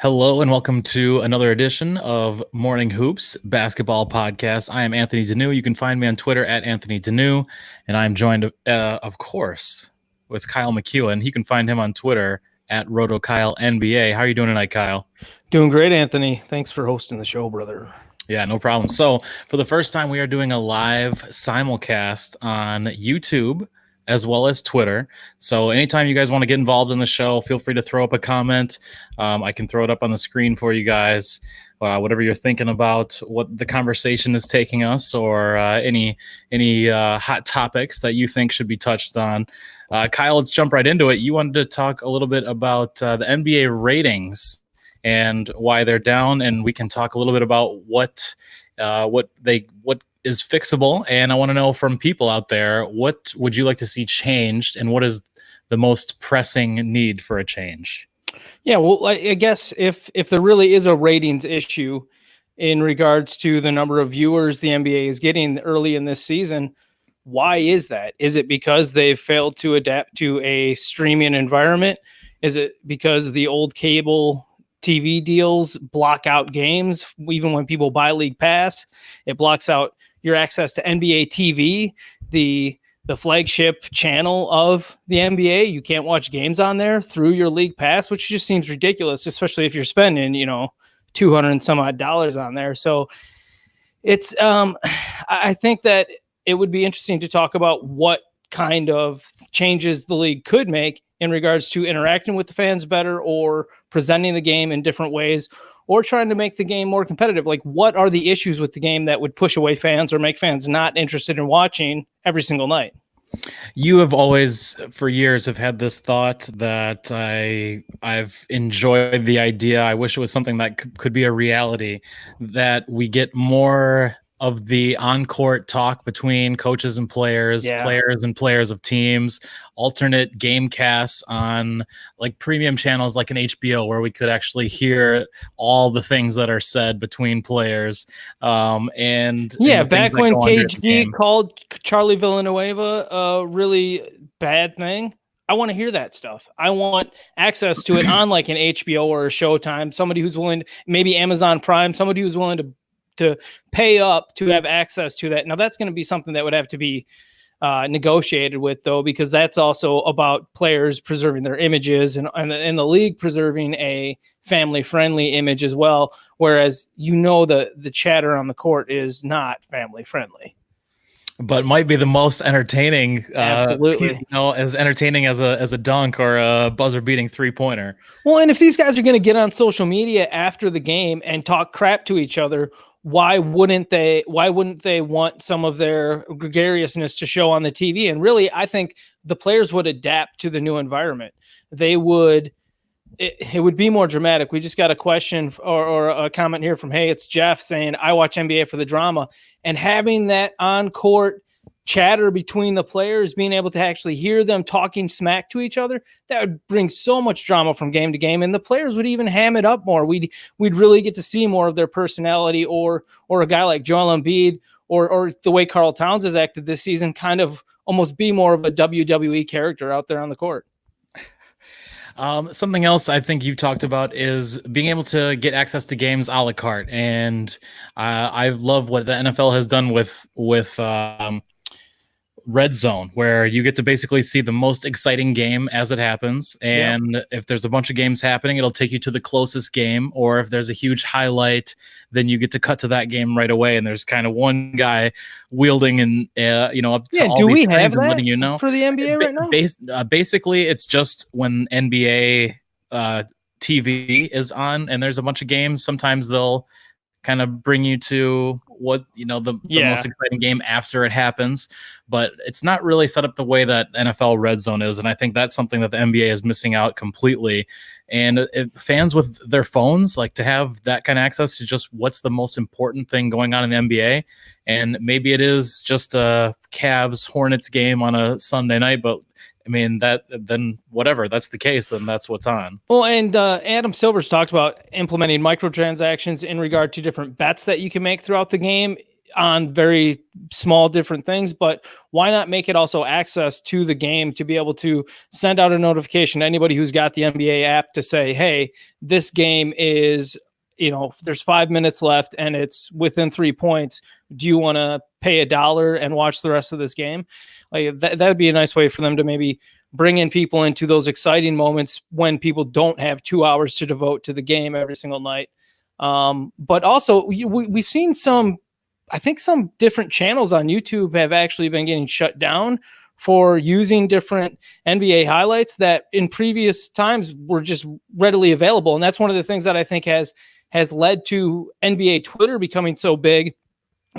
Hello and welcome to another edition of Morning Hoops Basketball Podcast. I am Anthony Denu. You can find me on Twitter at Anthony Denu, and I'm joined, of course, with Kyle McKeown. You can find him on Twitter at RotoKyleNBA. How are you doing tonight, Kyle? Doing great, Anthony. Thanks for hosting the show, brother. Yeah, no problem. So for the first time, we are doing a live simulcast on YouTube as well as Twitter. So anytime you guys want to get involved in the show, feel free to throw up a comment. I can throw it up on the screen for you guys. Whatever you're thinking about, what the conversation is taking us, or any hot topics that you think should be touched on. Kyle, let's jump right into it. You wanted to talk a little bit about the NBA ratings and why they're down, and we can talk a little bit about what is fixable. And I want to know from people out there, what would you like to see changed, and what is the most pressing need for a change? Yeah, well, I guess if there really is a ratings issue in regards to the number of viewers the NBA is getting early in this season, why is that? Is it because they've failed to adapt to a streaming environment? Is it because the old cable TV deals block out games? Even when people buy League Pass, it blocks out your access to NBA TV, the flagship channel of the NBA. You can't watch games on there through your League Pass, which just seems ridiculous, especially if you're spending, $200 and some odd on there. So it's, I think that it would be interesting to talk about what kind of changes the league could make in regards to interacting with the fans better, or presenting the game in different ways, or trying to make the game more competitive. Like, what are the issues with the game that would push away fans or make fans not interested in watching every single night? You have always, for years, have had this thought that I've enjoyed the idea. I wish it was something that could be a reality, that we get more of the on-court talk between coaches and players, players and players of teams, alternate game casts on like premium channels like an HBO, where we could actually hear all the things that are said between players. Back when KG called Charlie Villanueva a really bad thing, I want to hear that stuff. I want access to it on like an HBO or a Showtime, somebody who's willing, maybe Amazon Prime, somebody who's willing to pay up to have access to that. Now that's going to be something that would have to be negotiated with, though, because that's also about players preserving their images and the league preserving a family-friendly image as well. Whereas, the chatter on the court is not family-friendly. But might be the most entertaining, absolutely. As entertaining as a dunk or a buzzer-beating three-pointer. Well, and if these guys are going to get on social media after the game and talk crap to each other, why wouldn't they want some of their gregariousness to show on the TV? And really, I think the players would adapt to the new environment. It would be more dramatic. We just got a question or a comment here from, hey, it's Jeff saying, I watch NBA for the drama. And having that on-court chatter between the players, being able to actually hear them talking smack to each other, that would bring so much drama from game to game, and the players would even ham it up more. We'd really get to see more of their personality, or a guy like Joel Embiid, or the way Karl Towns has acted this season, kind of almost be more of a WWE character out there on the court. Something else I think you talked about is being able to get access to games a la carte, and I love what the NFL has done with Red Zone, where you get to basically see the most exciting game as it happens. And if there's a bunch of games happening, it'll take you to the closest game. Or if there's a huge highlight, then you get to cut to that game right away. And there's kind of one guy wielding and, up to all do these we have that letting you know for the NBA right now? Basically, it's just when NBA TV is on and there's a bunch of games, sometimes they'll kind of bring you to what, the most exciting game after it happens, but it's not really set up the way that NFL Red Zone is. And I think that's something that the NBA is missing out completely. And fans with their phones like to have that kind of access to just what's the most important thing going on in the NBA. And maybe it is just a Cavs Hornets game on a Sunday night, but I mean, then whatever, that's the case, then that's what's on. Well, and Adam Silver's talked about implementing microtransactions in regard to different bets that you can make throughout the game. on very small different things, but why not make it also access to the game to be able to send out a notification to anybody who's got the NBA app to say, hey, this game is, there's 5 minutes left and it's within 3 points. Do you want to pay $1 and watch the rest of this game? Like that would be a nice way for them to maybe bring in people into those exciting moments when people don't have 2 hours to devote to the game every single night. But also we've seen some different channels on YouTube have actually been getting shut down for using different NBA highlights that in previous times were just readily available. And that's one of the things that I think has led to NBA Twitter becoming so big,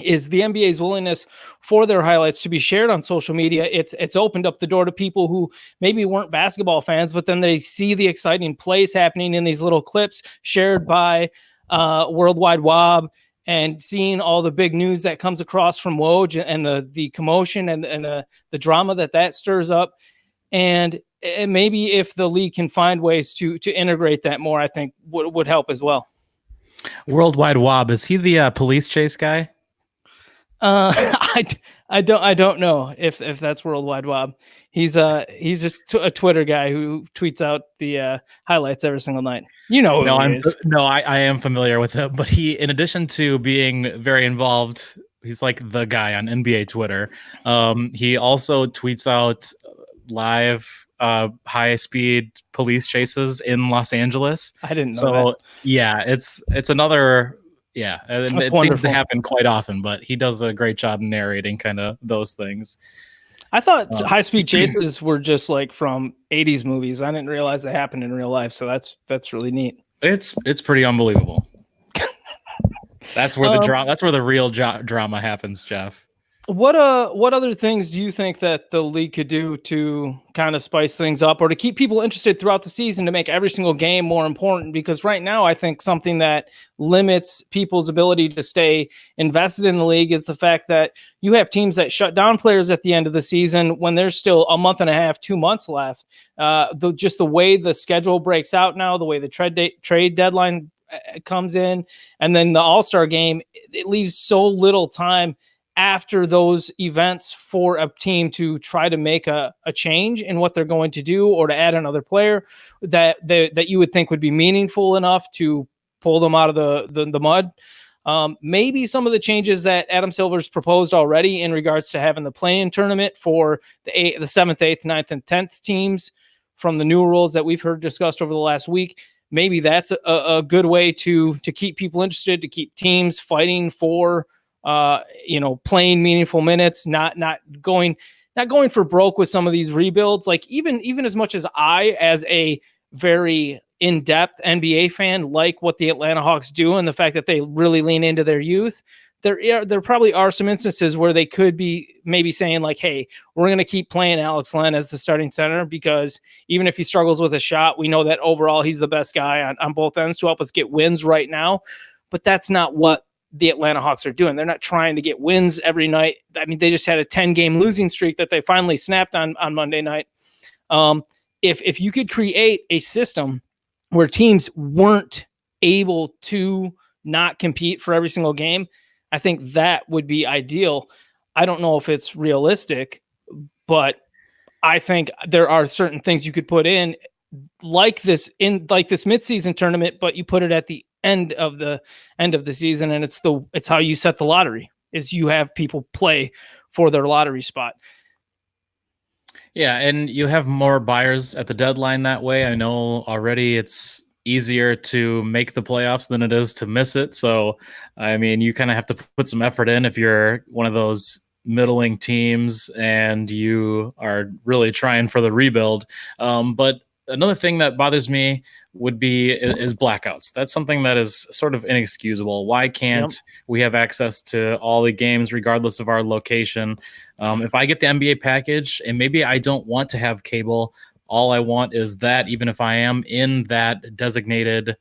is the NBA's willingness for their highlights to be shared on social media. It's opened up the door to people who maybe weren't basketball fans, but then they see the exciting plays happening in these little clips shared by Worldwide Wob, and seeing all the big news that comes across from Woj and the commotion and the drama that stirs up. And maybe if the league can find ways to integrate that more, I think would help as well. Worldwide Wob, is he the police chase guy? I don't know if that's Worldwide Wob. He's just a Twitter guy who tweets out the highlights every single night. I am familiar with him, but he, in addition to being very involved, he's like the guy on NBA Twitter. He also tweets out live high-speed police chases in Los Angeles. I didn't know that. Yeah, it's another. Yeah, and it seems to happen quite often, but he does a great job narrating kind of those things. I thought high-speed chases were just like from 80s movies. I didn't realize they happened in real life, so that's really neat. It's pretty unbelievable. That's where the real drama happens, Jeff. What other things do you think that the league could do to kind of spice things up or to keep people interested throughout the season to make every single game more important? Because right now, I think something that limits people's ability to stay invested in the league is the fact that you have teams that shut down players at the end of the season when there's still a month and a half, 2 months left. Just the way the schedule breaks out now, the way the trade deadline comes in, and then the All-Star game, it leaves so little time after those events for a team to try to make a change in what they're going to do or to add another player that you would think would be meaningful enough to pull them out of the mud. Maybe some of the changes that Adam Silver's proposed already in regards to having the play-in tournament for the 7th, 8th, 9th, and 10th teams from the new rules that we've heard discussed over the last week. Maybe that's a good way to keep people interested, to keep teams fighting for playing meaningful minutes, not going for broke with some of these rebuilds. Like even as much as I, as a very in-depth NBA fan, like what the Atlanta Hawks do and the fact that they really lean into their youth, there probably are some instances where they could be maybe saying like, hey, we're going to keep playing Alex Len as the starting center because even if he struggles with a shot, we know that overall he's the best guy on both ends to help us get wins right now. But that's not what the Atlanta Hawks are doing. They're not trying to get wins every night. I mean, they just had a 10-game losing streak that they finally snapped on Monday night. If you could create a system where teams weren't able to not compete for every single game, I think that would be ideal. I don't know if it's realistic, but I think there are certain things you could put in like this midseason tournament, but you put it at the end of the season, and it's how you set the lottery, is you have people play for their lottery spot. Yeah, and you have more buyers at the deadline that way. I know already it's easier to make the playoffs than it is to miss it. So, I mean, you kind of have to put some effort in if you're one of those middling teams and you are really trying for the rebuild. But another thing that bothers me is blackouts. That's something that is sort of inexcusable. Why can't we have access to all the games regardless of our location? If I get the NBA package and maybe I don't want to have cable, all I want is that, even if I am in that designated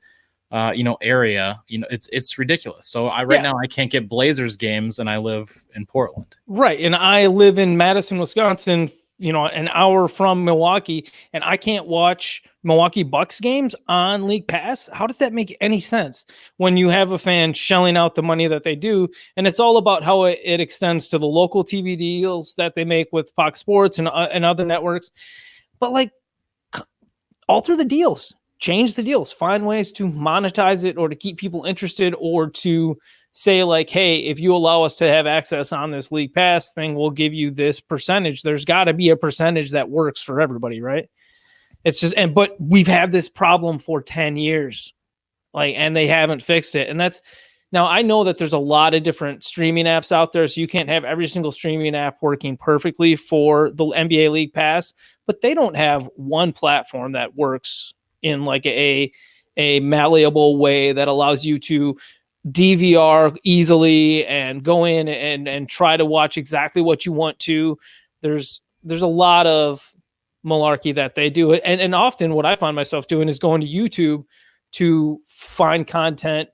area, it's ridiculous. So right now I can't get Blazers games and I live in Portland. Right. And I live in Madison, Wisconsin, an hour from Milwaukee, and I can't watch Milwaukee Bucks games on League Pass. How does that make any sense when you have a fan shelling out the money that they do? And it's all about how it extends to the local TV deals that they make with Fox Sports and other networks. But like, alter the deals, change the deals, find ways to monetize it or to keep people interested, or to say like, hey, if you allow us to have access on this League Pass thing, we'll give you this percentage. There's got to be a percentage that works for everybody, right? It's just, but we've had this problem for 10 years, and they haven't fixed it. And now I know that there's a lot of different streaming apps out there, so you can't have every single streaming app working perfectly for the NBA League Pass, but they don't have one platform that works in like a malleable way that allows you to DVR easily and go in and try to watch exactly what you want to. There's a lot of malarkey that they do. And often what I find myself doing is going to YouTube to find content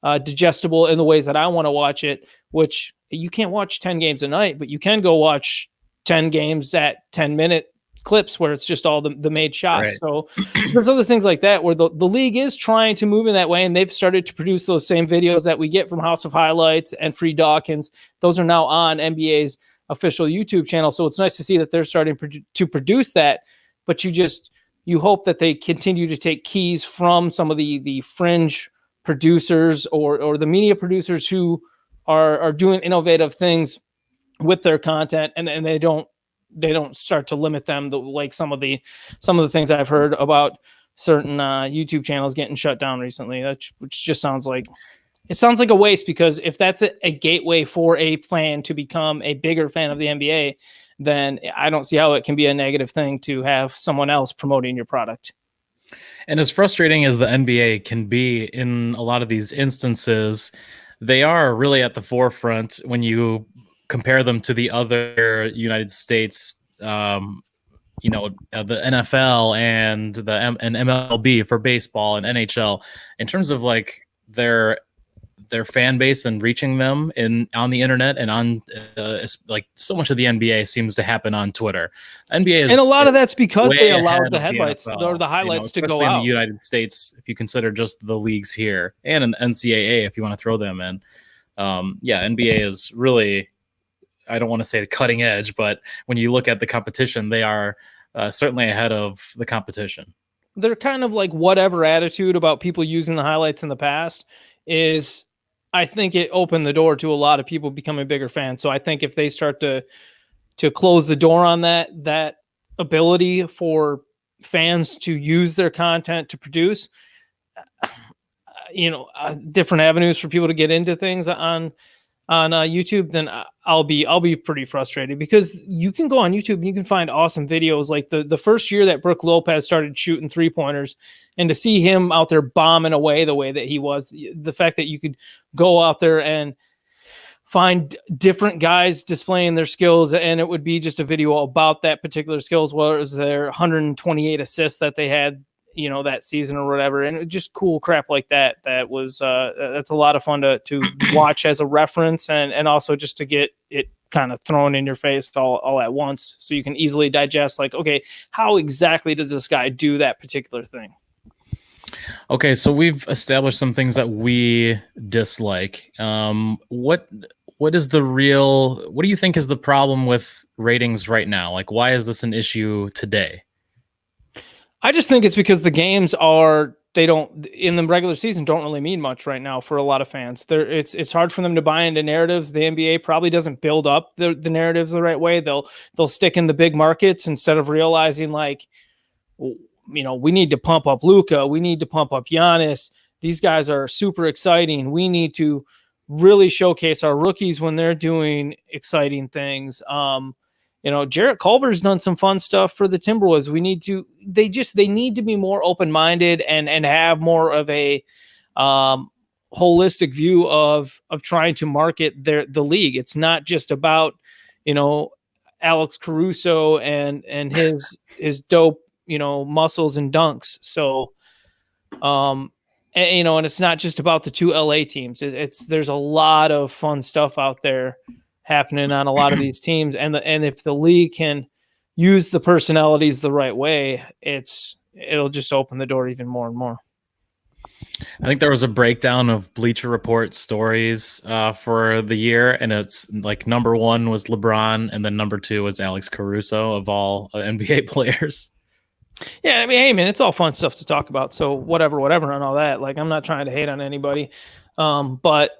digestible in the ways that I want to watch it, which you can't watch 10 games a night, but you can go watch 10 games at 10-minute clips where it's just all the made shots. Right. So there's other things like that where the league is trying to move in that way, and they've started to produce those same videos that we get from House of Highlights and Free Dawkins. Those are now on NBA's official YouTube channel. So it's nice to see that they're starting to produce that, but you hope that they continue to take keys from some of the fringe producers or the media producers who are doing innovative things with their content, and they don't start to limit them like some of the things I've heard about certain YouTube channels getting shut down recently, which just sounds like a waste, because if that's a gateway for a fan to become a bigger fan of the NBA, then I don't see how it can be a negative thing to have someone else promoting your product. And as frustrating as the NBA can be in a lot of these instances, they are really at the forefront when you compare them to the other United States, the NFL and and MLB for baseball and NHL, in terms of like their fan base and reaching them on the internet and on like so much of the NBA seems to happen on Twitter. NBA is, and a lot of that's because they allowed the headlights or the highlights to go out. In the United States, if you consider just the leagues here, and an NCAA if you want to throw them in, NBA is really, I don't want to say the cutting edge, but when you look at the competition, they are certainly ahead of the competition. They're kind of like whatever attitude about people using the highlights in the past is, I think it opened the door to a lot of people becoming bigger fans. So I think if they start to close the door on that ability for fans to use their content to produce, different avenues for people to get into things on YouTube, then I'll be pretty frustrated, because you can go on YouTube and you can find awesome videos. Like the first year that Brook Lopez started shooting 3-pointers, and to see him out there bombing away the way that he was, the fact that you could go out there and find different guys displaying their skills, and it would be just a video about that particular skills, whether it was their 128 assists that they had, that season or whatever. And just cool crap like that. That was, that's a lot of fun to watch as a reference, and also just to get it kind of thrown in your face all at once, so you can easily digest, like, okay, how exactly does this guy do that particular thing? Okay, so we've established some things that we dislike. What do you think is the problem with ratings right now? Like, why is this an issue today? I just think it's because the games in the regular season don't really mean much right now for a lot of fans. It's hard for them to buy into narratives. The NBA probably doesn't build up the narratives the right way. They'll stick in the big markets instead of realizing, like, we need to pump up Luka. We need to pump up Giannis. These guys are super exciting. We need to really showcase our rookies when they're doing exciting things. Jarrett Culver's done some fun stuff for the Timberwolves. They need to be more open-minded and have more of a holistic view of trying to market the league. It's not just about, Alex Caruso and his dope, muscles and dunks. So, and it's not just about the two LA teams. There's a lot of fun stuff out there happening on a lot of these teams. And if the league can use the personalities the right way, it'll just open the door even more and more. I think there was a breakdown of Bleacher Report stories for the year, and it's like number 1 was LeBron, and then number 2 was Alex Caruso of all NBA players. Yeah, I mean, hey man, it's all fun stuff to talk about. So whatever on all that. Like, I'm not trying to hate on anybody, but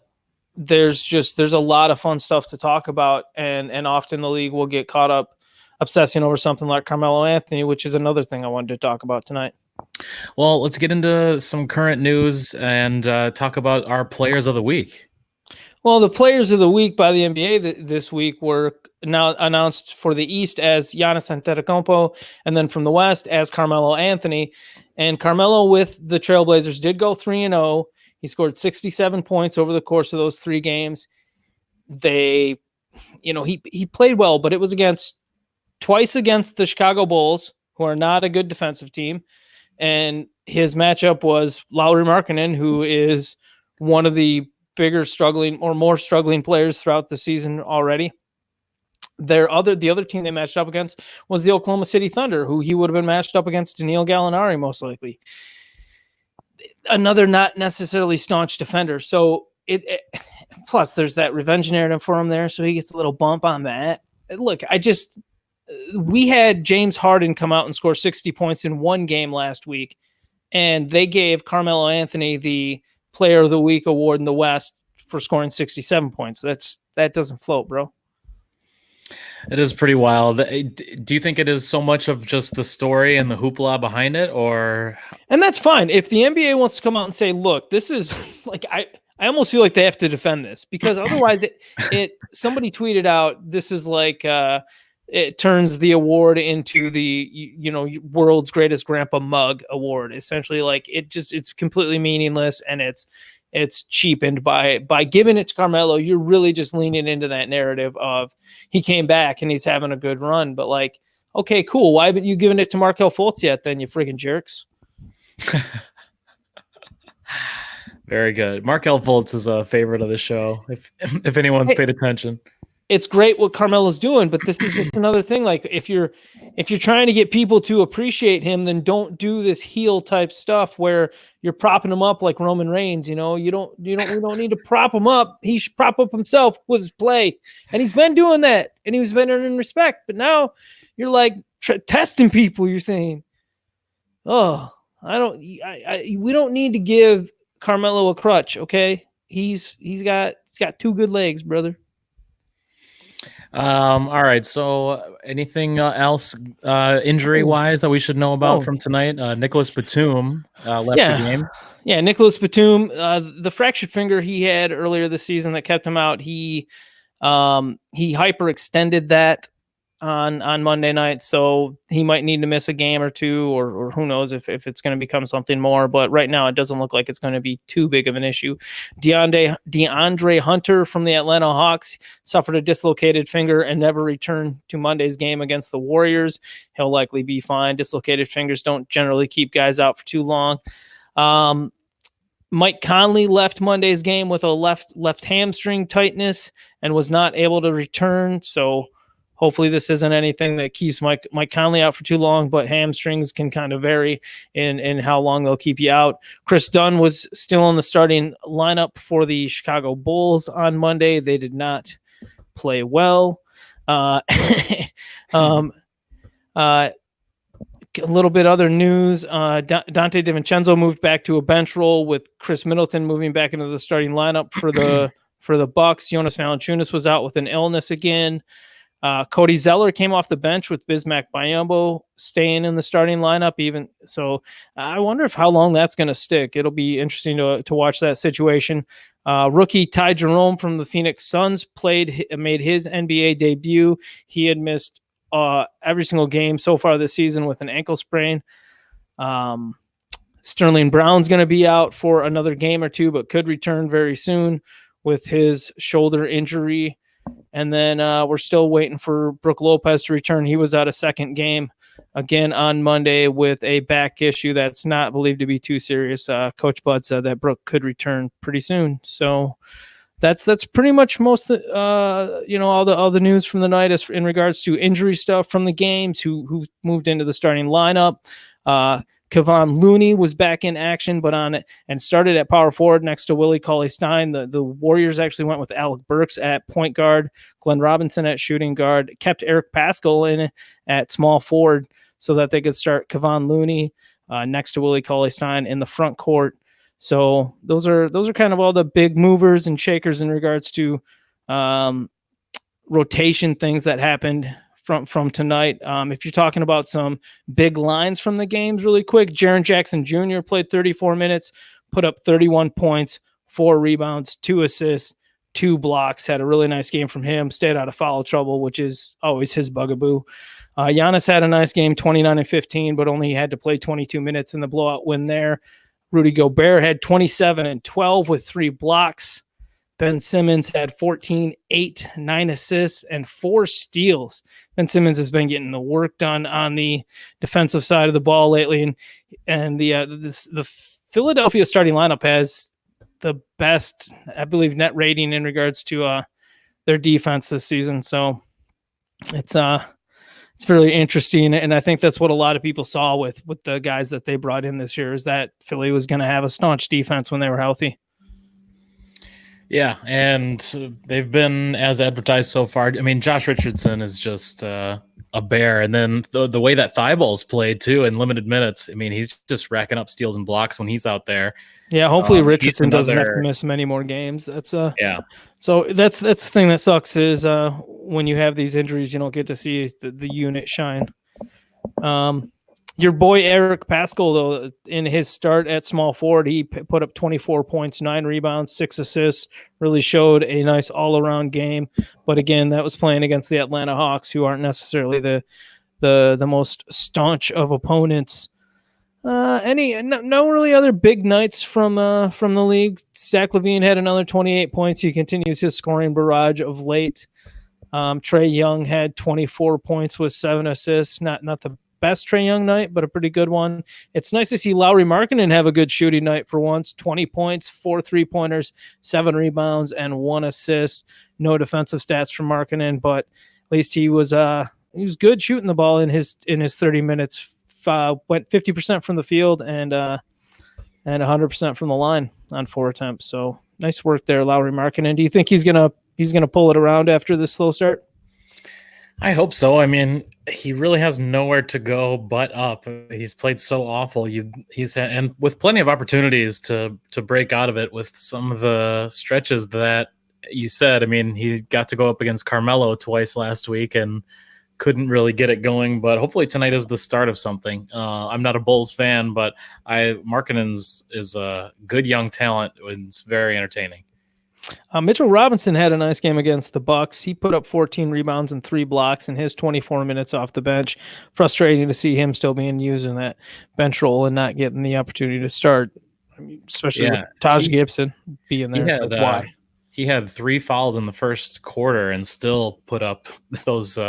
there's a lot of fun stuff to talk about, and often the league will get caught up obsessing over something like Carmelo Anthony, which is another thing I wanted to talk about tonight. Well, let's get into some current news and talk about our players of the week. Well, the players of the week by the NBA this week were now announced for the East as Giannis Antetokounmpo, and then from the West as Carmelo Anthony. And Carmelo with the Trailblazers did go 3-0. He scored 67 points over the course of those 3 games. He played well, but it was twice against the Chicago Bulls, who are not a good defensive team. And his matchup was Lauri Markkanen, who is one of the more struggling players throughout the season already. The other team they matched up against was the Oklahoma City Thunder, who he would have been matched up against Danilo Gallinari most likely. Another not necessarily staunch defender. So plus there's that revenge narrative for him there, so he gets a little bump on that. Look, we had James Harden come out and score 60 points in one game last week, and they gave Carmelo Anthony the Player of the Week award in the West for scoring 67 points. That doesn't float, bro. It is pretty wild. Do you think it is so much of just the story and the hoopla behind it, or? And that's fine. If the NBA wants to come out and say, look, this is like, I almost feel like they have to defend this, because otherwise somebody tweeted out, this is like, it turns the award into the, world's greatest grandpa mug award. Essentially, like it's completely meaningless, and it's cheapened by giving it to Carmelo. You're really just leaning into that narrative of he came back and he's having a good run. But like, okay, cool. Why haven't you given it to Markelle Fultz yet then, you freaking jerks? Very good. Markelle Fultz is a favorite of the show, if anyone's paid attention. It's great what Carmelo's doing, but this is just another thing. Like, if you're trying to get people to appreciate him, then don't do this heel type stuff where you're propping him up like Roman Reigns. We don't need to prop him up. He should prop up himself with his play, and he's been doing that, and he's been earning respect. But now you're like testing people. You're saying, "Oh, we don't need to give Carmelo a crutch." Okay, he's got 2 good legs, brother. All right. So anything else injury wise that we should know about from tonight? Nicholas Batum left the game. Yeah. Nicholas Batum, the fractured finger he had earlier this season that kept him out. He hyperextended that on Monday night. So he might need to miss a game or 2, or who knows if it's going to become something more. But right now it doesn't look like it's going to be too big of an issue. DeAndre Hunter from the Atlanta Hawks suffered a dislocated finger and never returned to Monday's game against the Warriors. He'll likely be fine. Dislocated fingers don't generally keep guys out for too long. Mike Conley left Monday's game with a left hamstring tightness and was not able to return. So hopefully this isn't anything that keeps Mike Conley out for too long, but hamstrings can kind of vary in how long they'll keep you out. Chris Dunn was still in the starting lineup for the Chicago Bulls on Monday. They did not play well. A little bit other news. Dante DiVincenzo moved back to a bench role, with Chris Middleton moving back into the starting lineup for the Bucks. Jonas Valanciunas was out with an illness again. Cody Zeller came off the bench, with Bismack Biyombo staying in the starting lineup. Even so, I wonder how long that's going to stick. It'll be interesting to watch that situation. Rookie Ty Jerome from the Phoenix Suns made his NBA debut. He had missed every single game so far this season with an ankle sprain. Sterling Brown's going to be out for another game or 2, but could return very soon with his shoulder injury. And then we're still waiting for Brook Lopez to return. He was out a second game again on Monday with a back issue that's not believed to be too serious. Coach Bud said that Brook could return pretty soon. So that's pretty much most all the news from the night is in regards to injury stuff from the games, who moved into the starting lineup. Kevon Looney was back in action, but on it and started at power forward next to Willie Cauley-Stein. The Warriors actually went with Alec Burks at point guard, Glenn Robinson at shooting guard, kept Eric Paschal in at small forward so that they could start Kevon Looney next to Willie Cauley-Stein in the front court. So those are kind of all the big movers and shakers in regards to rotation things that happened from tonight. If you're talking about some big lines from the games really quick, Jaren Jackson Jr. played 34 minutes, put up 31 points, 4 rebounds, 2 assists, 2 blocks, had a really nice game from him, stayed out of foul trouble, which is always his bugaboo. Giannis had a nice game, 29 and 15, but only had to play 22 minutes in the blowout win there. Rudy Gobert had 27 and 12 with 3 blocks. Ben Simmons had 14, 8, 9 assists, and 4 steals. Ben Simmons has been getting the work done on the defensive side of the ball lately, and the Philadelphia starting lineup has the best, I believe, net rating in regards to their defense this season. So it's really interesting, and I think that's what a lot of people saw with the guys that they brought in this year, is that Philly was going to have a staunch defense when they were healthy. Yeah, and they've been as advertised so far. I mean, Josh Richardson is just a bear, and then the way that Thibault's played too in limited minutes. I mean, he's just racking up steals and blocks when he's out there. Yeah, hopefully Richardson doesn't have to miss many more games. That's yeah. So that's the thing that sucks is when you have these injuries, you don't get to see the unit shine. Your boy Eric Paschal, though, in his start at small forward, he put up 24 points, 9 rebounds, 6 assists, really showed a nice all-around game. But again, that was playing against the Atlanta Hawks, who aren't necessarily the most staunch of opponents. No really other big nights from the league. Zach LaVine had another 28 points. He continues his scoring barrage of late. Trae Young had 24 points with 7 assists. Not the best Trae Young night, but a pretty good one. It's nice to see Lauri Markkanen have a good shooting night for once. 20 points, 4 3-pointers, 7 rebounds, and 1 assist. No defensive stats from Markkanen, but at least he was good shooting the ball in his 30 minutes. Went 50% from the field and 100% from the line on 4 attempts. So nice work there, Lauri Markkanen. Do you think he's gonna pull it around after this slow start? I hope so. I mean, he really has nowhere to go but up. He's played so awful. And with plenty of opportunities to break out of it with some of the stretches that you said. I mean, he got to go up against Carmelo twice last week and couldn't really get it going. But hopefully tonight is the start of something. I'm not a Bulls fan, but Markkanen is a good young talent and it's very entertaining. Mitchell Robinson had a nice game against the Bucks. He put up 14 rebounds and 3 blocks in his 24 minutes off the bench. Frustrating to see him still being used in that bench role and not getting the opportunity to start, especially with Taj Gibson being there. Why? He had 3 fouls in the first quarter and still put up those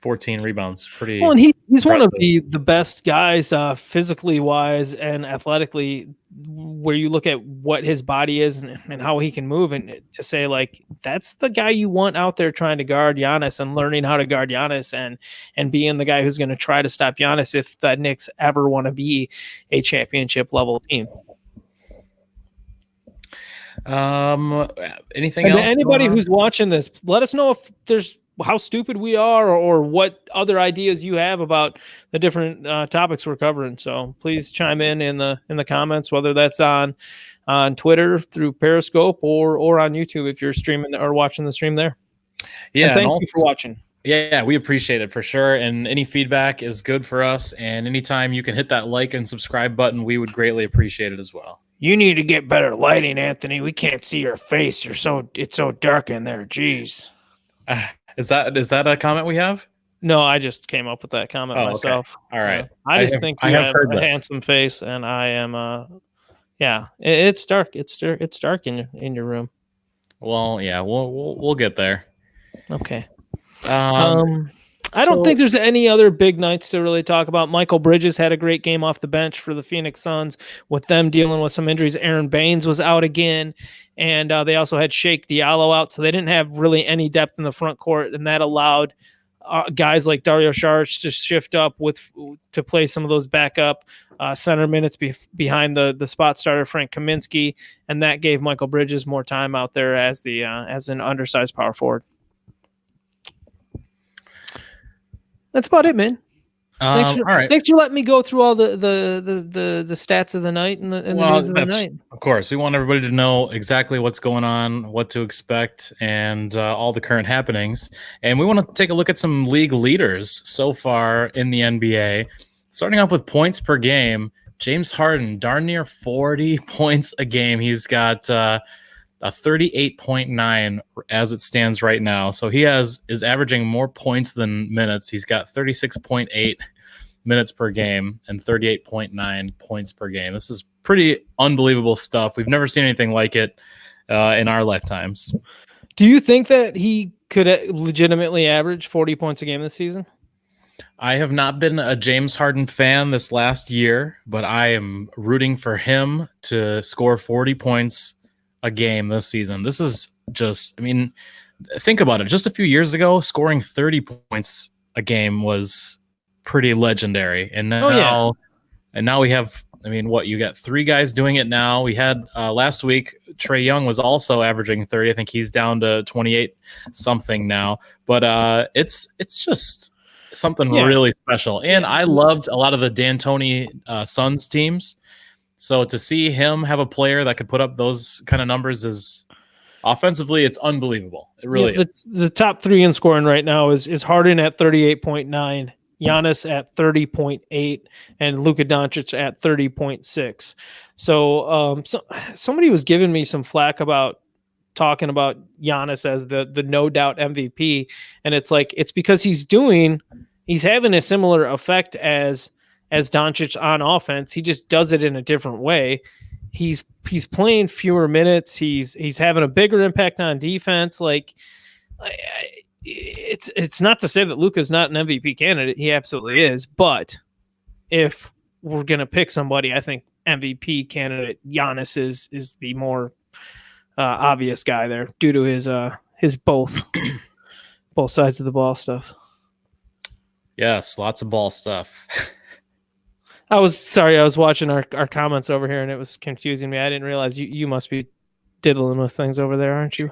14 rebounds. Pretty well, and he's impressive. One of the best guys physically wise and athletically, where you look at what his body is and how he can move, and to say like that's the guy you want out there trying to guard Giannis and learning how to guard Giannis and being the guy who's going to try to stop Giannis if the Knicks ever want to be a championship level team. Anything else? Anybody who's watching this, let us know if there's how stupid we are or what other ideas you have about the different topics we're covering. So please chime in the comments, whether that's on Twitter through Periscope or on YouTube if you're streaming or watching the stream there. Yeah. And thank you for watching. Yeah, we appreciate it for sure. And any feedback is good for us. And anytime you can hit that like and subscribe button, we would greatly appreciate it as well. You need to get better lighting, Anthony. We can't see your face. It's so dark in there. Jeez. Is that a comment we have? No, I just came up with that comment myself. Okay. All right. I think you have a handsome face, and I am. It's dark. It's dark in your room. Well, yeah, we'll get there. Okay. I don't think there's any other big nights to really talk about. Michael Bridges had a great game off the bench for the Phoenix Suns with them dealing with some injuries. Aaron Baines was out again, and they also had Shake Diallo out, so they didn't have really any depth in the front court, and that allowed guys like Dario Saric to shift up to play some of those backup center minutes behind the spot starter Frank Kaminsky, and that gave Michael Bridges more time out there as an undersized power forward. That's about it, man. Thanks for letting me go through all the stats of the night and the news of the night. Of course, we want everybody to know exactly what's going on, what to expect, and all the current happenings. And we want to take a look at some league leaders so far in the NBA. Starting off with points per game, James Harden, darn near 40 points a game. He's got a 38.9 as it stands right now. So he is averaging more points than minutes. He's got 36.8 minutes per game and 38.9 points per game. This is pretty unbelievable stuff. We've never seen anything like it in our lifetimes. Do you think that he could legitimately average 40 points a game this season? I have not been a James Harden fan this last year, but I am rooting for him to score 40 points a game this season. This is just, I mean, think about it. Just a few years ago, scoring 30 points a game was pretty legendary. And now, we have, I mean, you got 3 guys doing it now. We had last week, Trae Young was also averaging 30. I think he's down to 28 something now, but it's just something really special. And I loved a lot of the D'Antoni Suns teams. So to see him have a player that could put up those kind of numbers is offensively, it's unbelievable. It really is. The top 3 in scoring right now is Harden at 38.9, Giannis at 30.8, and Luka Doncic at 30.6. So somebody was giving me some flack about talking about Giannis as the no doubt MVP, and it's like it's because he's having a similar effect as Doncic on offense. He just does it in a different way. He's playing fewer minutes. He's having a bigger impact on defense. Like it's not to say that Luka's not an MVP candidate. He absolutely is. But if we're gonna pick somebody, I think MVP candidate Giannis is the more obvious guy there due to his both sides of the ball stuff. Yes, lots of ball stuff. I was watching our comments over here and it was confusing me. I didn't realize you must be diddling with things over there, aren't you?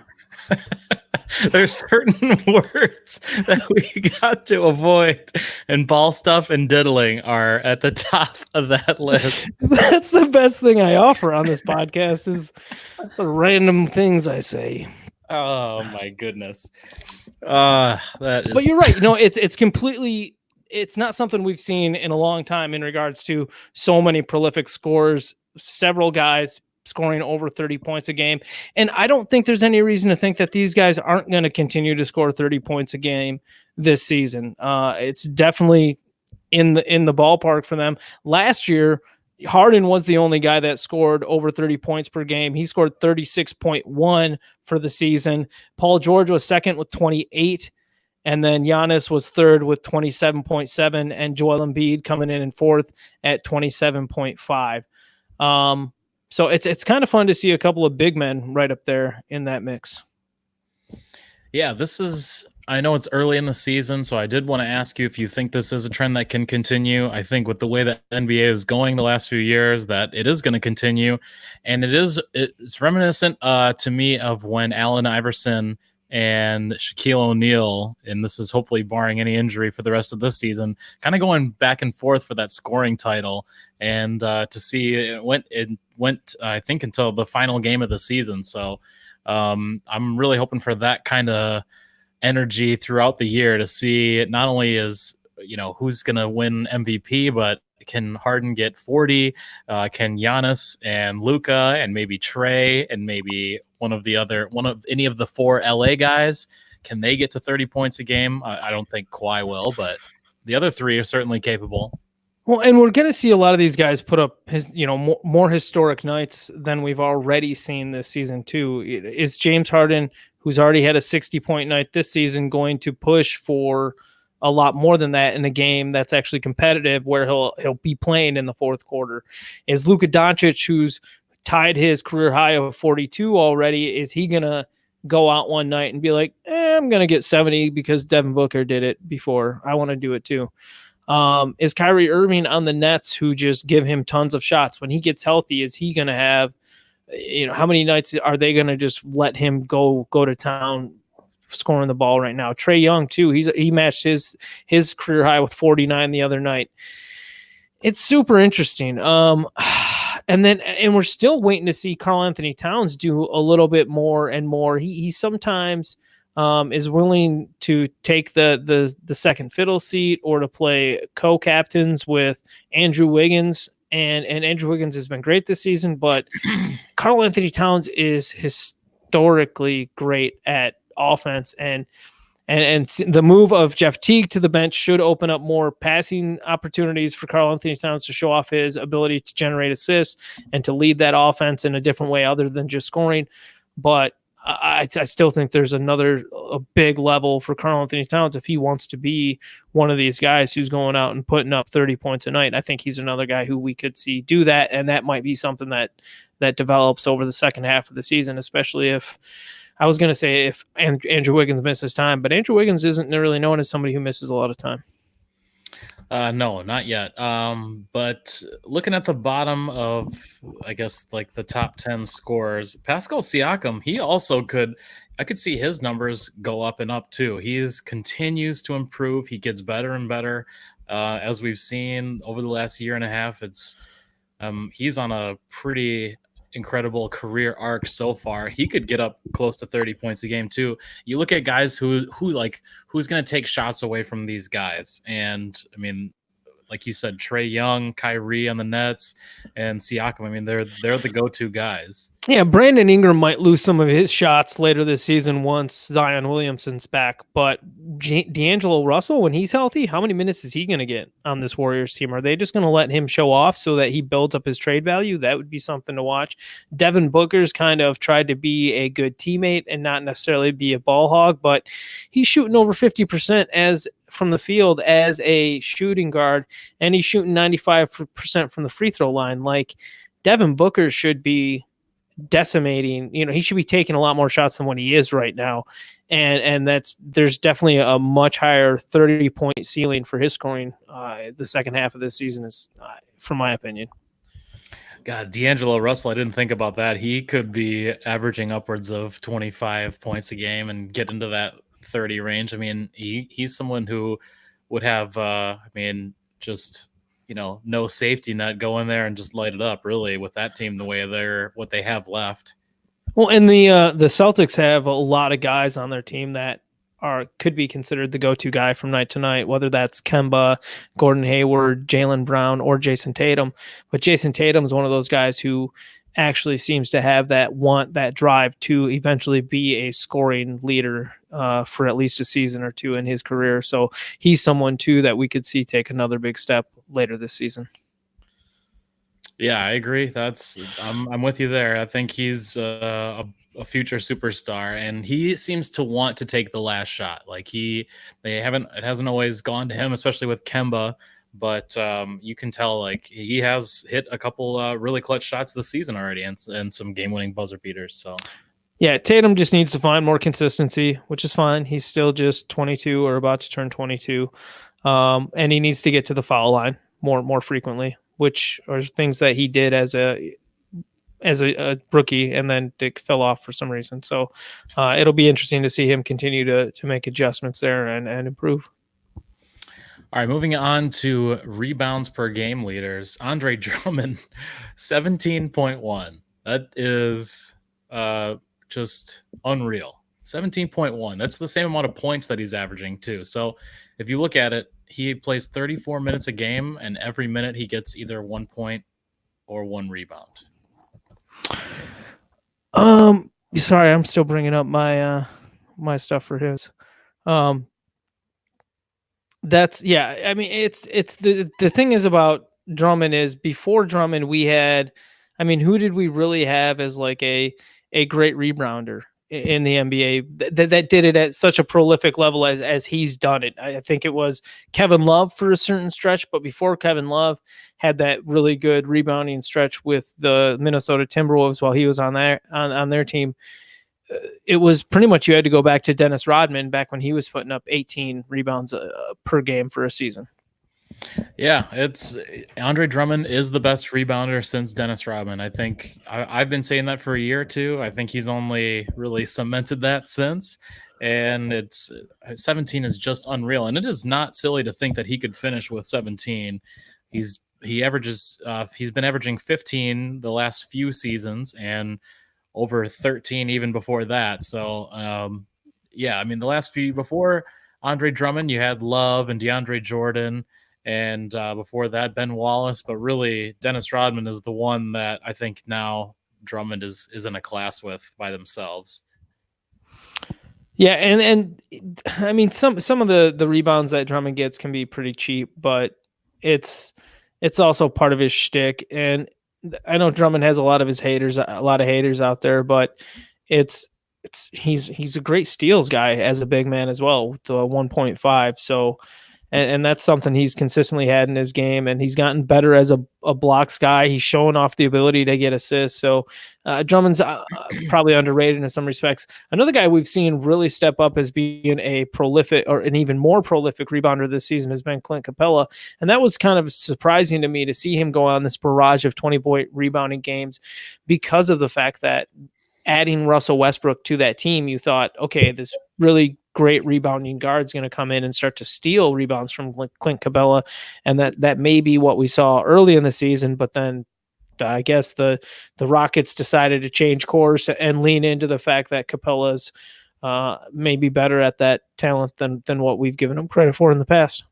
There's certain words that we got to avoid, and ball stuff and diddling are at the top of that list. That's the best thing I offer on this podcast is the random things I say. Oh my goodness. But you're right. It's completely, it's not something we've seen in a long time in regards to so many prolific scorers, several guys scoring over 30 points a game. And I don't think there's any reason to think that these guys aren't going to continue to score 30 points a game this season. It's definitely in the ballpark for them. Last year, Harden was the only guy that scored over 30 points per game. He scored 36.1 for the season. Paul George was second with 28. And then Giannis was third with 27.7, and Joel Embiid coming in fourth at 27.5. So it's kind of fun to see a couple of big men right up there in that mix. Yeah, I know it's early in the season, so I did want to ask you if you think this is a trend that can continue. I think with the way that NBA is going the last few years, that it is going to continue. And it's reminiscent to me of when Allen Iverson and Shaquille O'Neal, and this is hopefully barring any injury for the rest of this season, kind of going back and forth for that scoring title. And to see it went I think until the final game of the season. So I'm really hoping for that kind of energy throughout the year to see it not only is, who's going to win MVP, but can Harden get 40? Can Giannis and Luka and maybe Trae and maybe one of any of the 4 LA guys, can they get to 30 points a game? I don't think Kawhi will, but the other 3 are certainly capable. Well, and we're going to see a lot of these guys put up more historic nights than we've already seen this season too. Is James Harden, who's already had a 60-point night this season, going to push for a lot more than that in a game that's actually competitive, where he'll be playing in the fourth quarter. Is Luka Doncic, who's tied his career high of 42 already, is he gonna go out one night and be like, I'm gonna get 70 because Devin Booker did it before, I want to do it too? Is Kyrie Irving on the Nets, who just give him tons of shots when he gets healthy, is he gonna have, how many nights are they gonna just let him go to town scoring the ball right now? Trae Young too. He matched his career high with 49 the other night. It's super interesting. And we're still waiting to see Karl Anthony Towns do a little bit more and more. He sometimes is willing to take the second fiddle seat, or to play co-captains with Andrew Wiggins. And Andrew Wiggins has been great this season, but Karl Anthony Towns is historically great at offense, and the move of Jeff Teague to the bench should open up more passing opportunities for Karl Anthony Towns to show off his ability to generate assists and to lead that offense in a different way other than just scoring. But I still think there's a big level for Karl Anthony Towns if he wants to be one of these guys who's going out and putting up 30 points a night. I think he's another guy who we could see do that, and that might be something that develops over the second half of the season, especially if Andrew Wiggins misses time. But Andrew Wiggins isn't really known as somebody who misses a lot of time. No, not yet. But looking at the bottom of, I guess, like the top 10 scorers, Pascal Siakam, I could see his numbers go up and up too. He continues to improve. He gets better and better. As we've seen over the last year and a half, he's on a pretty incredible career arc so far. He could get up close to 30 points a game too. You look at guys who's going to take shots away from these guys, and I mean, like you said, Trae Young, Kyrie on the Nets, and Siakam. I mean, they're the go-to guys. Yeah, Brandon Ingram might lose some of his shots later this season once Zion Williamson's back. But D'Angelo Russell, when he's healthy, how many minutes is he going to get on this Warriors team? Are they just going to let him show off so that he builds up his trade value? That would be something to watch. Devin Booker's kind of tried to be a good teammate and not necessarily be a ball hog, but he's shooting over 50% from the field as a shooting guard, and he's shooting 95% from the free throw line. Like, Devin Booker should be decimating, he should be taking a lot more shots than what he is right now. And there's definitely a much higher 30-point ceiling for his scoring the second half of this season, is from my opinion. God, D'Angelo Russell, I didn't think about that. He could be averaging upwards of 25 points a game and get into that 30 range. I mean, he's someone who would have just no safety net, go in there and just light it up, really, with that team the way what they have left. Well, and the Celtics have a lot of guys on their team that could be considered the go-to guy from night to night, whether that's Kemba, Gordon Hayward, Jaylen Brown, or Jason Tatum. But Jason Tatum is one of those guys who actually seems to have that drive to eventually be a scoring leader for at least a season or two in his career. So he's someone too that we could see take another big step later this season. Yeah, I agree. I'm with you there. I think he's a future superstar, and he seems to want to take the last shot. Like it hasn't always gone to him, especially with Kemba. But you can tell, like, he has hit a couple really clutch shots this season already, and some game-winning buzzer beaters. So, yeah, Tatum just needs to find more consistency, which is fine. He's still just 22 or about to turn 22, and he needs to get to the foul line more frequently, which are things that he did as a rookie, and then Dick fell off for some reason. So it'll be interesting to see him continue to make adjustments there and improve. All right, moving on to rebounds per game leaders. Andre Drummond, 17.1. That is just unreal. 17.1. That's the same amount of points that he's averaging too. So if you look at it, he plays 34 minutes a game, and every minute he gets either 1 point or 1 rebound. Sorry, I'm still bringing up my my stuff for his. That's, yeah. I mean, it's the thing is about Drummond is, before Drummond we had, who did we really have as like a great rebounder? in the NBA that did it at such a prolific level as he's done it. I think it was Kevin Love for a certain stretch, but before Kevin Love had that really good rebounding stretch with the Minnesota Timberwolves while he was on their team, it was pretty much you had to go back to Dennis Rodman back when he was putting up 18 rebounds per game for a season. Yeah, it's Andre Drummond is the best rebounder since Dennis Rodman. I think I've been saying that for a year or two. I think he's only really cemented that since. And it's 17 is just unreal. And it is not silly to think that he could finish with 17. He's been averaging 15 the last few seasons and over 13 even before that. So yeah, I mean the last few before Andre Drummond, you had Love and DeAndre Jordan. And before that, Ben Wallace. But really, Dennis Rodman is the one that I think now Drummond is in a class with by themselves. Yeah, and I mean some of the rebounds that Drummond gets can be pretty cheap, but it's also part of his shtick. And I know Drummond has a lot of haters out there, but he's a great steals guy as a big man as well with the 1.5. So. And that's something he's consistently had in his game, and he's gotten better as a blocks guy. He's showing off the ability to get assists. So Drummond's probably underrated in some respects. Another guy we've seen really step up as being a prolific or an even more prolific rebounder this season has been Clint Capella. And that was kind of surprising to me to see him go on this barrage of 20-point rebounding games because of the fact that adding Russell Westbrook to that team, you thought, okay, this really great rebounding guard's going to come in and start to steal rebounds from Clint Capella. And that may be what we saw early in the season, but then I guess the Rockets decided to change course and lean into the fact that Capella's maybe better at that talent than what we've given him credit for in the past.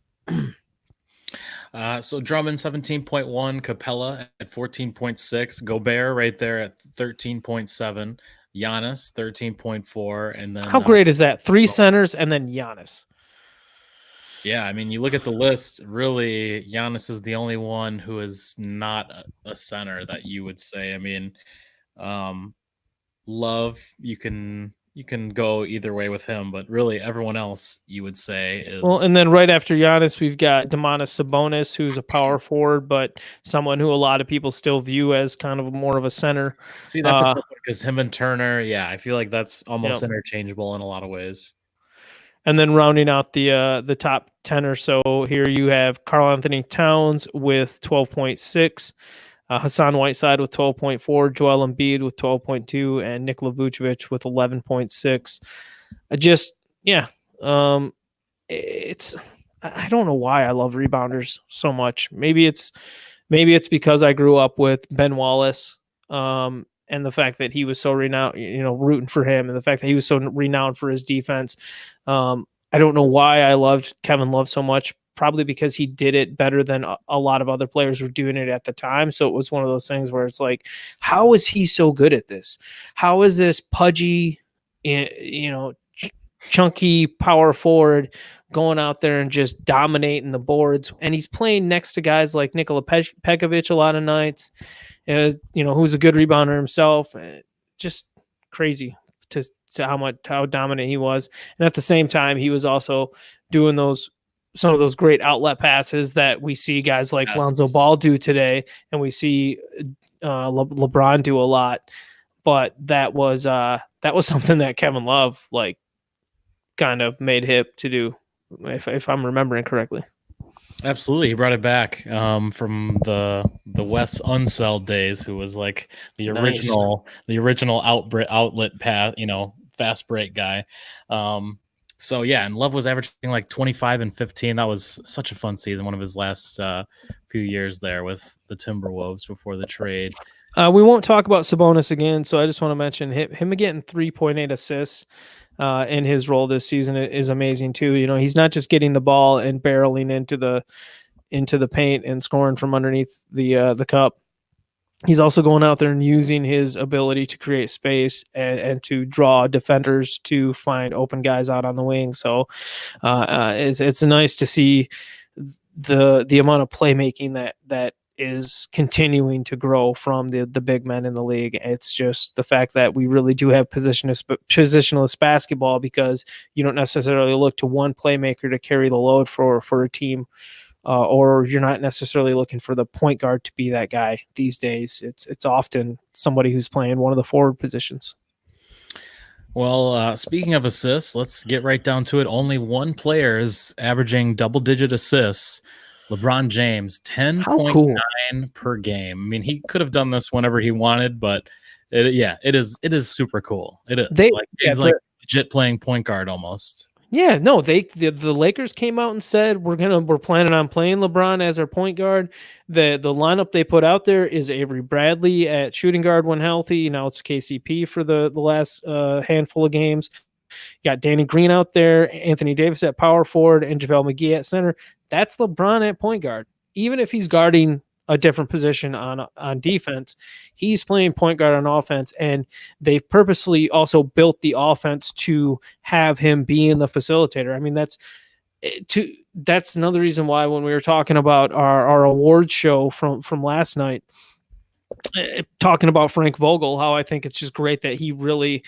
So Drummond 17.1, Capella at 14.6, Gobert right there at 13.7, Giannis 13.4, and then how great is that? 3 centers and then Giannis. Yeah, I mean, you look at the list. Really, Giannis is the only one who is not a center that you would say. I mean, Love, you can go either way with him, but really everyone else you would say is well. And then right after Giannis, we've got Domantas Sabonis, who's a power forward, but someone who a lot of people still view as kind of more of a center. See, that's a tough one because him and Turner, yeah, I feel like that's almost interchangeable in a lot of ways. And then rounding out the top 10 or so here, you have Karl Anthony Towns with 12.6. Hassan Whiteside with 12.4, Joel Embiid with 12.2, and Nikola Vucevic with 11.6. It's I don't know why I love rebounders so much. Maybe it's because I grew up with Ben Wallace, and the fact that he was so renowned, rooting for him, and the fact that he was so renowned for his defense. I don't know why I loved Kevin Love so much. Probably because he did it better than a lot of other players were doing it at the time. So it was one of those things where it's like, how is he so good at this? How is this pudgy, chunky power forward going out there and just dominating the boards? And he's playing next to guys like Nikola Pekovic a lot of nights, who's a good rebounder himself. Just crazy to how dominant he was. And at the same time, he was also doing some of those great outlet passes that we see guys like Lonzo Ball do today, and we see LeBron do a lot. But that was something that Kevin Love kind of made hip to do, if I'm remembering correctly. Absolutely, he brought it back from the Wes Unseld days, who was like the original outlet pass, fast break guy. So yeah, and Love was averaging like 25 and 15. That was such a fun season. One of his last few years there with the Timberwolves before the trade. We won't talk about Sabonis again, so I just want to mention him getting 3.8 assists in his role this season is amazing too. He's not just getting the ball and barreling into the paint and scoring from underneath the cup. He's also going out there and using his ability to create space and to draw defenders to find open guys out on the wing. So it's nice to see the amount of playmaking that is continuing to grow from the big men in the league. It's just the fact that we really do have positionless basketball, because you don't necessarily look to one playmaker to carry the load for a team, or you're not necessarily looking for the point guard to be that guy these days. It's often somebody who's playing one of the forward positions. Well, speaking of assists, let's get right down to it. Only one player is averaging double-digit assists. LeBron James, 10.9 per game. I mean, he could have done this whenever he wanted, but it is super cool. It is. He's like legit playing point guard almost. Yeah, no, the Lakers came out and said we're planning on playing LeBron as our point guard. The lineup they put out there is Avery Bradley at shooting guard when healthy. Now it's KCP for the last handful of games. You got Danny Green out there, Anthony Davis at power forward, and JaVale McGee at center. That's LeBron at point guard. Even if he's guarding a different position on defense, he's playing point guard on offense, and they've purposely also built the offense to have him being the facilitator. I mean, that's another reason why when we were talking about our awards show from last night, talking about Frank Vogel, how I think it's just great that he really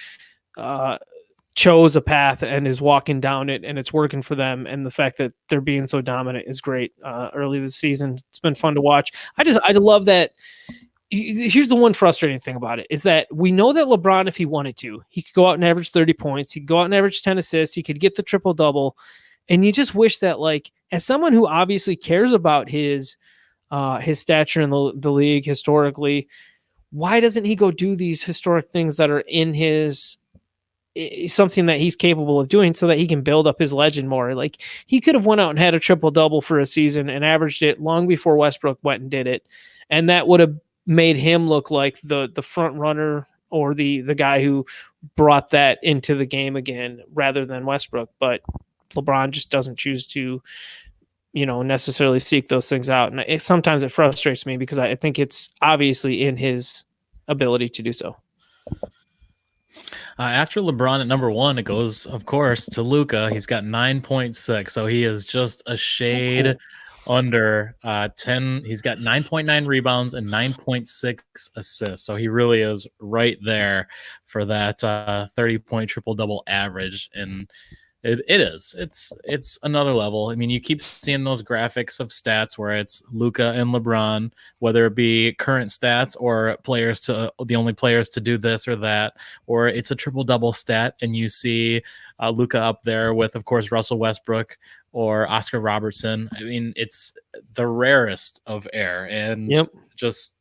chose a path and is walking down it, and it's working for them. And the fact that they're being so dominant is great early this season. It's been fun to watch. I love that. Here's the one frustrating thing about it is that we know that LeBron, if he wanted to, he could go out and average 30 points. He could go out and average 10 assists. He could get the triple double. And you just wish that, like, as someone who obviously cares about his stature in the league historically, why doesn't he go do these historic things that are in his something that he's capable of doing, so that he can build up his legend more? Like, he could have went out and had a triple double for a season and averaged it long before Westbrook went and did it. And that would have made him look like the front runner, or the guy who brought that into the game again, rather than Westbrook. But LeBron just doesn't choose to, necessarily seek those things out. And sometimes it frustrates me, because I think it's obviously in his ability to do so. After LeBron at number one, it goes, of course, to Luka. He's got 9.6, so he is just a shade under 10. He's got 9.9 rebounds and 9.6 assists, so he really is right there for that 30-point triple-double average. And it's another level. I mean, you keep seeing those graphics of stats where it's Luka and LeBron, whether it be current stats or the only players to do this or that, or it's a triple double stat, and you see Luka up there with, of course, Russell Westbrook or Oscar Robertson. I mean, it's the rarest of air, and just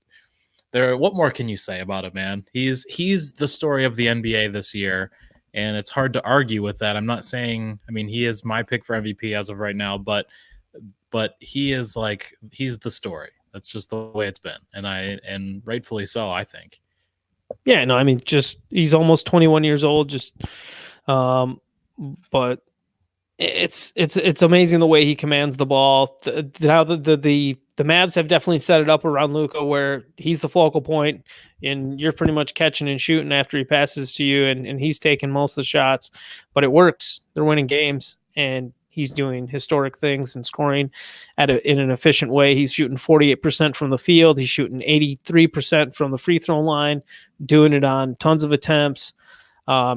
there. What more can you say about it, man? He's the story of the NBA this year. And it's hard to argue with that. I'm not saying, I mean, he is my pick for MVP as of right now, but he's the story. That's just the way it's been. And rightfully so, I think. Yeah, no, I mean, just, he's almost 21 years old, but it's amazing the way he commands the ball. Now the Mavs have definitely set it up around Luka, where he's the focal point, and you're pretty much catching and shooting after he passes to you, and he's taking most of the shots. But it works. They're winning games, and he's doing historic things and scoring in an efficient way. He's shooting 48% from the field. He's shooting 83% from the free throw line, doing it on tons of attempts.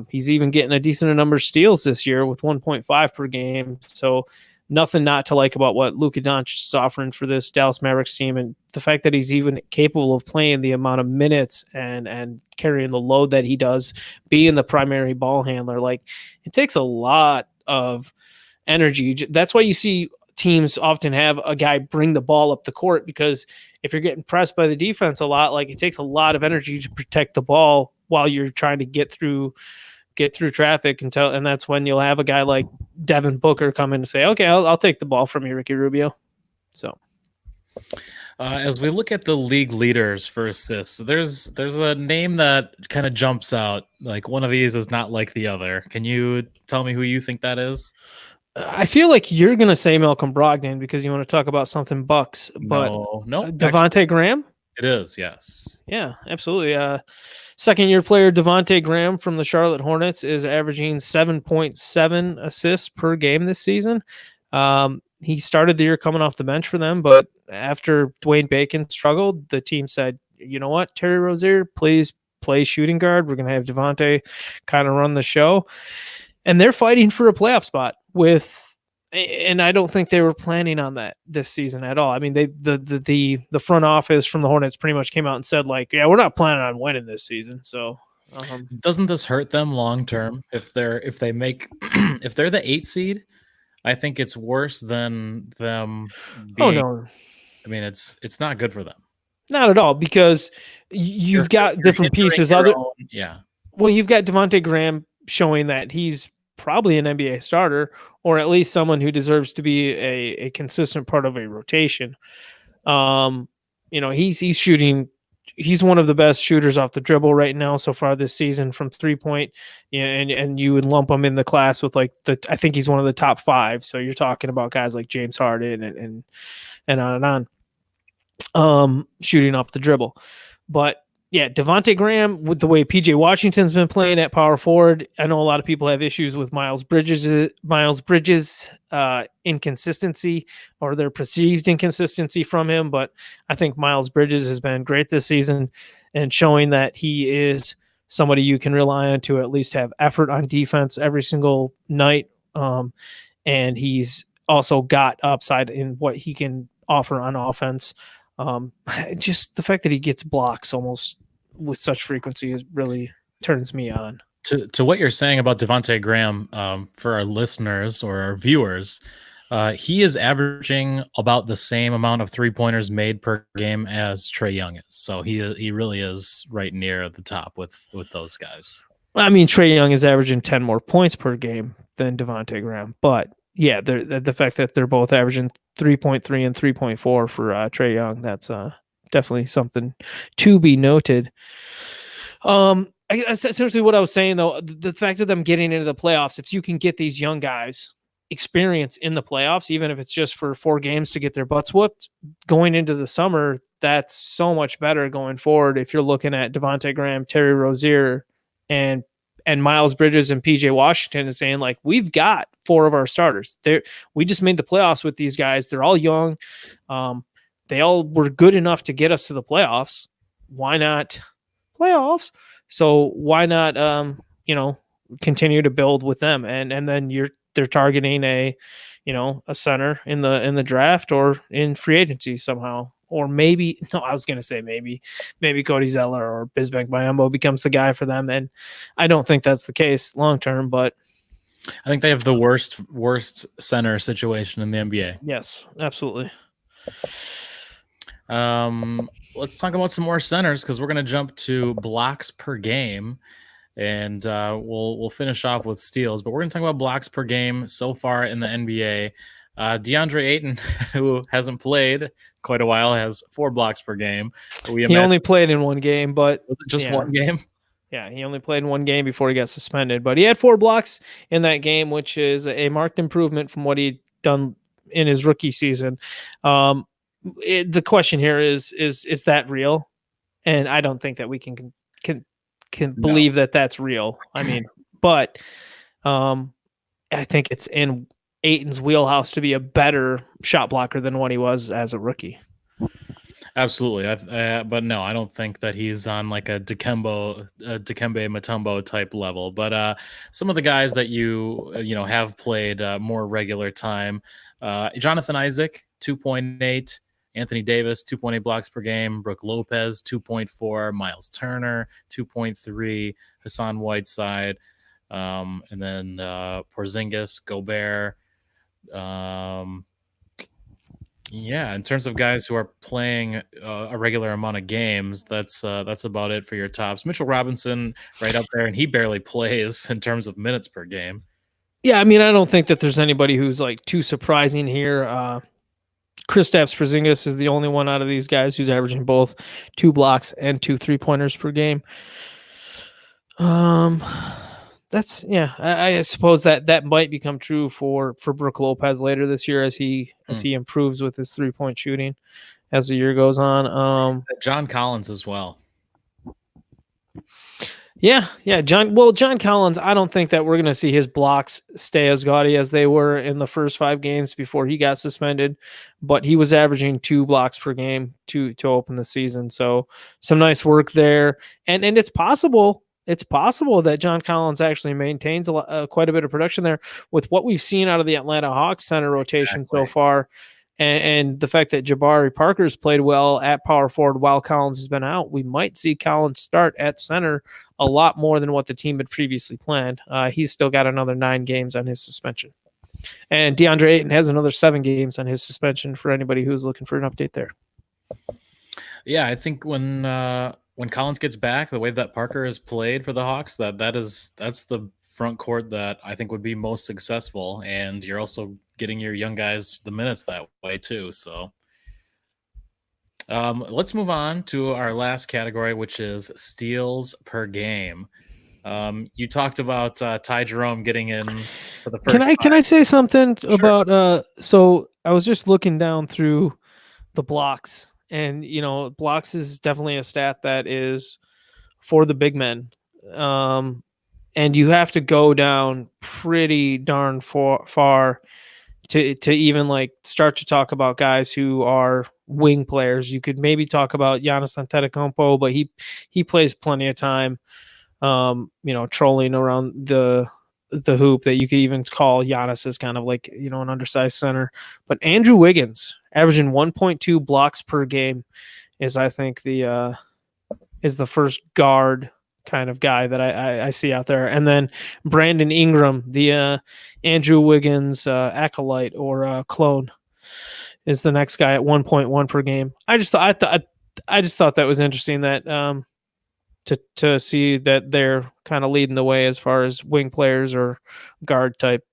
He's even getting a decent number of steals this year with 1.5 per game. So nothing not to like about what Luka Doncic is offering for this Dallas Mavericks team. And the fact that he's even capable of playing the amount of minutes and carrying the load that he does, being the primary ball handler, like, it takes a lot of energy. That's why you see teams often have a guy bring the ball up the court, because if you're getting pressed by the defense a lot, like, it takes a lot of energy to protect the ball while you're trying to get through traffic, and that's when you'll have a guy like Devin Booker come in and say, okay, I'll take the ball from you, Ricky Rubio. So as we look at the league leaders for assists, there's a name that kind of jumps out. Like, one of these is not like the other. Can you tell me who you think that is? I feel like you're going to say Malcolm Brogdon because you want to talk about something Bucks, but no, Devontae Graham? It is, yes. Yeah, absolutely. Second-year player Devontae Graham from the Charlotte Hornets is averaging 7.7 assists per game this season. He started the year coming off the bench for them, but after Dwayne Bacon struggled, the team said, you know what, Terry Rozier, please play shooting guard. We're going to have Devontae kind of run the show. And they're fighting for a playoff spot and I don't think they were planning on that this season at all. I mean, the front office from the Hornets pretty much came out and said, like, yeah, we're not planning on winning this season. So doesn't this hurt them long term if they make if they're the 8 seed? I think it's worse than them being. Oh no, I mean, it's not good for them. Not at all, because you've got different pieces. Yeah. Well, you've got Devontae Graham showing that he's probably an NBA starter, or at least someone who deserves to be a consistent part of a rotation. He's shooting. He's one of the best shooters off the dribble right now so far this season from 3-point. And you would lump him in the class with I think he's one of the top 5. So you're talking about guys like James Harden and on and on, shooting off the dribble. But yeah, Devontae Graham, with the way PJ Washington's been playing at power forward, I know a lot of people have issues with Miles Bridges' inconsistency, or their perceived inconsistency from him. But I think Miles Bridges has been great this season and showing that he is somebody you can rely on to at least have effort on defense every single night. And he's also got upside in what he can offer on offense. Just the fact that he gets blocks almost with such frequency really turns me on. To what you're saying about Devontae Graham, for our listeners or our viewers, he is averaging about the same amount of 3-pointers made per game as Trae Young is. So he really is right near the top with those guys. I mean, Trae Young is averaging 10 more points per game than Devontae Graham, but yeah, the fact that they're both averaging 3.3 and 3.4 for Trae Young, that's definitely something to be noted. Essentially what I was saying, though, the fact of them getting into the playoffs, if you can get these young guys experience in the playoffs, even if it's just for 4 games to get their butts whooped going into the summer, that's so much better going forward. If you're looking at Devontae Graham, Terry Rozier, and Miles Bridges and PJ Washington, is saying, like, we've got 4 of our starters. We just made the playoffs with these guys. They're all young. They all were good enough to get us to the playoffs. Why not playoffs? So why not, continue to build with them? And then they're targeting a center in the draft or in free agency somehow. Or maybe Cody Zeller or Bismack Biyombo becomes the guy for them. And I don't think that's the case long term, but I think they have the worst center situation in the NBA. Yes, absolutely. Let's talk about some more centers, because we're going to jump to blocks per game, and we'll finish off with steals. But we're going to talk about blocks per game so far in the NBA. DeAndre Ayton, who hasn't played quite a while, has 4 blocks per game. He only played in 1 game, but was it just 1 game? Yeah, he only played in 1 game before he got suspended, but he had 4 blocks in that game, which is a marked improvement from what he'd done in his rookie season. The question here is that real? And I don't think that we can believe that that's real. I mean, but I think it's in Ayton's wheelhouse to be a better shot blocker than what he was as a rookie. Absolutely. But no, I don't think that he's on like a Dikembe Mutombo type level. But some of the guys that you have played more regular time, Jonathan Isaac, 2.8, Anthony Davis, 2.8 blocks per game, Brook Lopez, 2.4, Miles Turner, 2.3, Hassan Whiteside, and then Porzingis, Gobert. Yeah, in terms of guys who are playing a regular amount of games, that's about it for your tops. Mitchell Robinson right up there, and he barely plays in terms of minutes per game. Yeah, I mean, I don't think that there's anybody who's like too surprising here. Kristaps Porzingis is the only one out of these guys who's averaging both 2 blocks and 2 3-pointers per game. That's I suppose that might become true for Brook Lopez later this year as he improves with his 3-point shooting as the year goes on. John Collins as well. Yeah. John Collins, I don't think that we're going to see his blocks stay as gaudy as they were in the first 5 games before he got suspended, but he was averaging 2 blocks per game to open the season. So some nice work there. And it's possible that John Collins actually maintains quite a bit of production there with what we've seen out of the Atlanta Hawks center rotation so far. And the fact that Jabari Parker's played well at power forward while Collins has been out, we might see Collins start at center a lot more than what the team had previously planned. He's still got another 9 games on his suspension. And DeAndre Ayton has another 7 games on his suspension for anybody who's looking for an update there. Yeah, I think when Collins gets back, the way that Parker has played for the Hawks, that's the front court that I think would be most successful, and you're also getting your young guys the minutes that way too. So let's move on to our last category, which is steals per game. You talked about Ty Jerome getting in for the first Can I say something about so I was just looking down through the blocks, and blocks is definitely a stat that is for the big men. And you have to go down pretty darn far to even like start to talk about guys who are wing players. You could maybe talk about Giannis Antetokounmpo, but he plays plenty of time, trolling around the hoop, that you could even call Giannis as kind of like, an undersized center. But Andrew Wiggins averaging 1.2 blocks per game is, I think, the first guard kind of guy that I see out there. And then Brandon Ingram, the Andrew Wiggins acolyte or clone, is the next guy at 1.1 per game. I just thought that was interesting that to see that they're kind of leading the way as far as wing players or guard type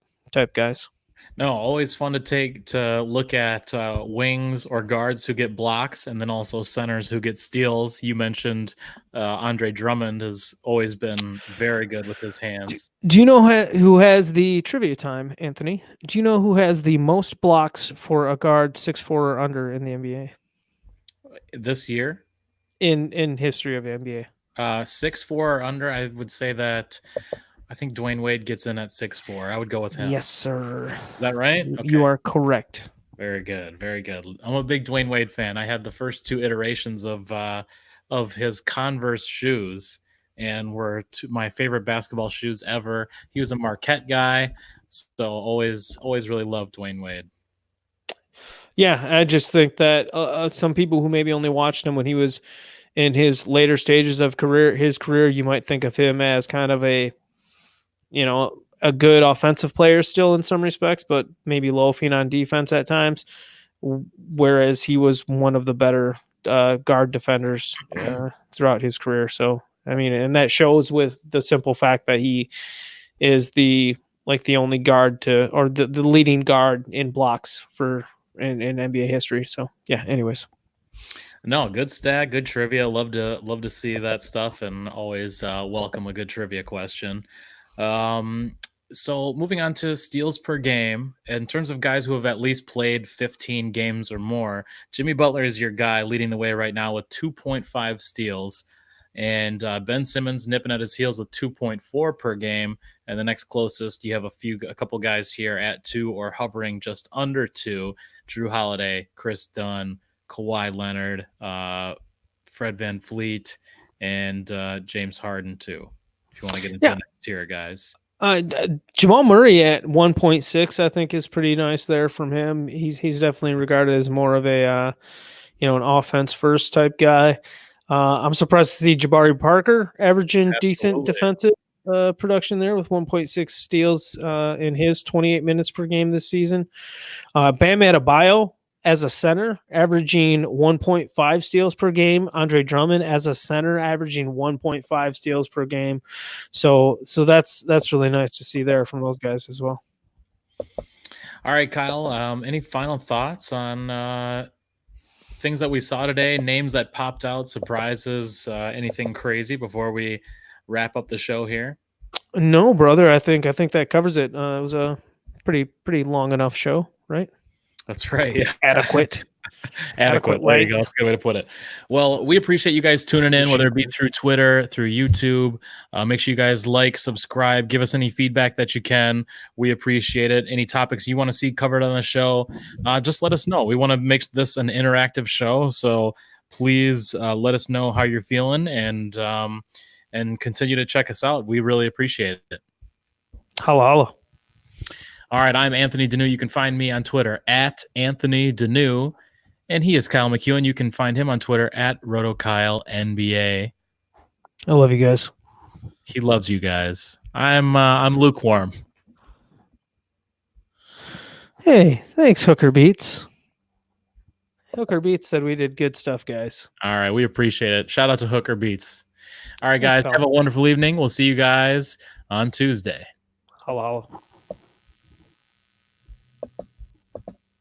guys. No, always fun to look at wings or guards who get blocks, and then also centers who get steals. You mentioned Andre Drummond has always been very good with his hands. Do you know who has the trivia time, Anthony? Do you know who has the most blocks for a guard 6'4" or under in the NBA this year? In history of the NBA, 6'4" or under. I would say that. I think Dwayne Wade gets in at 6'4". I would go with him. Yes, sir. Is that right? Okay. You are correct. Very good. Very good. I'm a big Dwayne Wade fan. I had the first 2 iterations of his Converse shoes, and were my favorite basketball shoes ever. He was a Marquette guy, so always really loved Dwayne Wade. Yeah, I just think that some people who maybe only watched him when he was in his later stages of his career, you might think of him as kind of a good offensive player still in some respects, but maybe loafing on defense at times, whereas he was one of the better guard defenders throughout his career. So, I mean, and that shows with the simple fact that he is the only guard or the leading guard in blocks in NBA history. So, yeah, anyways. No, good stat, good trivia. Love to see that stuff, and always welcome a good trivia question. So moving on to steals per game, in terms of guys who have at least played 15 games or more, Jimmy Butler is your guy leading the way right now with 2.5 steals, and Ben Simmons nipping at his heels with 2.4 per game. And the next closest, you have a couple guys here at 2 or hovering just under 2: Drew Holiday, Chris Dunn, Kawhi Leonard, Fred VanVleet, and James Harden too. If you want to get into the next tier, guys. Jamal Murray at 1.6, I think, is pretty nice there from him. He's definitely regarded as more of a an offense first type guy. I'm surprised to see Jabari Parker averaging decent defensive production there with 1.6 steals in his 28 minutes per game this season. Bam Adebayo as a center, averaging 1.5 steals per game. Andre Drummond as a center, averaging 1.5 steals per game. So that's really nice to see there from those guys as well. All right, Kyle, any final thoughts on things that we saw today, names that popped out, surprises, anything crazy before we wrap up the show here? No, brother. I think that covers it. It was a pretty long enough show, right? That's right. Yeah. Adequate. Adequate. There you go. That's a good way to put it. Well, we appreciate you guys tuning in, whether it be through Twitter, through YouTube. Make sure you guys like, subscribe, give us any feedback that you can. We appreciate it. Any topics you want to see covered on the show, just let us know. We want to make this an interactive show, so please let us know how you're feeling and continue to check us out. We really appreciate it. Holla. All right, I'm Anthony Denu. You can find me on Twitter at Anthony Denu. And he is Kyle McKeown. You can find him on Twitter at RotoKyleNBA. I love you guys. He loves you guys. I'm lukewarm. Hey, thanks, Hooker Beats. Hooker Beats said we did good stuff, guys. All right, we appreciate it. Shout out to Hooker Beats. All right, guys, have a wonderful evening. We'll see you guys on Tuesday. Holla.